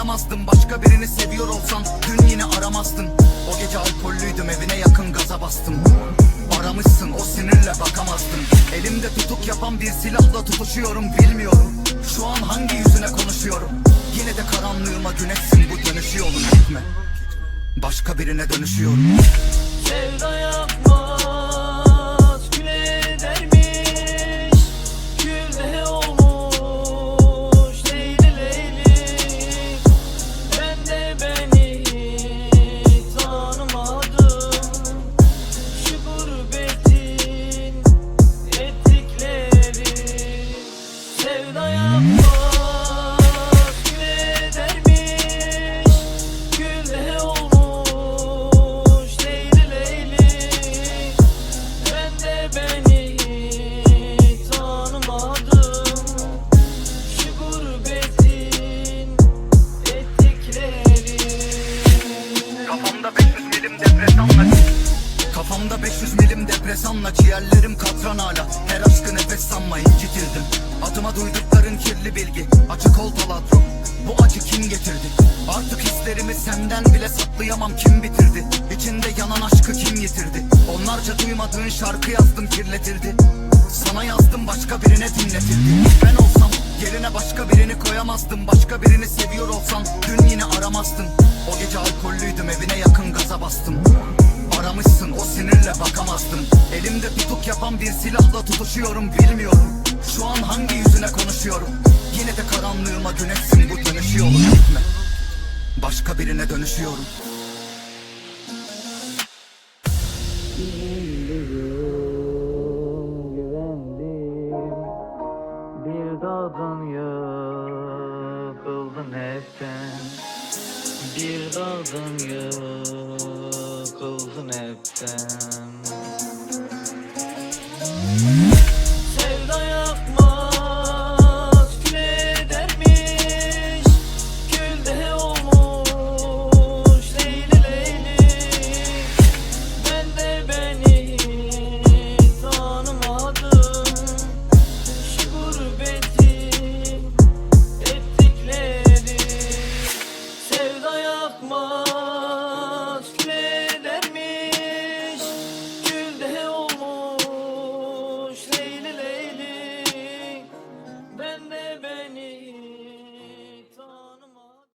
koyamazdım. Başka birini seviyor olsan dün yine aramazdın. O gece alkollüydüm, evine yakın gaza bastım. Aramışsın, o sinirle bakamazdım. Elimde tutuk yapan bir silahla tutuşuyorum, bilmiyorum şu an hangi yüzüne konuşuyorum. Yine de karanlığıma güneşsin, bu dönüşü yolun gitme. Başka birine dönüşüyorum. Sevda yapmaz, güle edermiş. Gülle olmuş Leyli Leyli. Ben de beni tanımadım. Şu gurbetin ettikleri. Sevda yapmaz, güle edermiş. Gülle olmuş Leyli Leyli. Ben de beni tanımadım. Şu gurbetin ettikleri. Kafamda 500 milim depresanla Kafamda 500 milim depresanla ciğerlerim katran hala. Her aşkı nefes sanma, incitildim. Adıma duydukların kirli bilgi, açık ol talatro. Bu acı kim getirdi? Artık hislerimi senden bile saklayamam, kim bitirdi? İçinde yanan aşkı kim yitirdi? Onlarca duymadığın şarkı yazdım, kirletildi. Sana yazdım, başka birine dinletildi. Ben olsam yerine başka birini koyamazdım. Başka birini seviyor olsan dün yine aramazdın. O gece alkollüydüm, evine yakın gaza bastım. Aramışsın, o sinirle bakamazdım. Elimde tutuk yapan bir silahla tutuşuyorum, bilmiyorum şu an hangi yüzüne konuşuyorum. Yine de karanlığıma güneşsin, bu dönüşü yolun gitme. Başka birine dönüşüyorum. Güvendim, bir dağdan yıkıldın hepten. Bir dağdan yıkıldın hepten.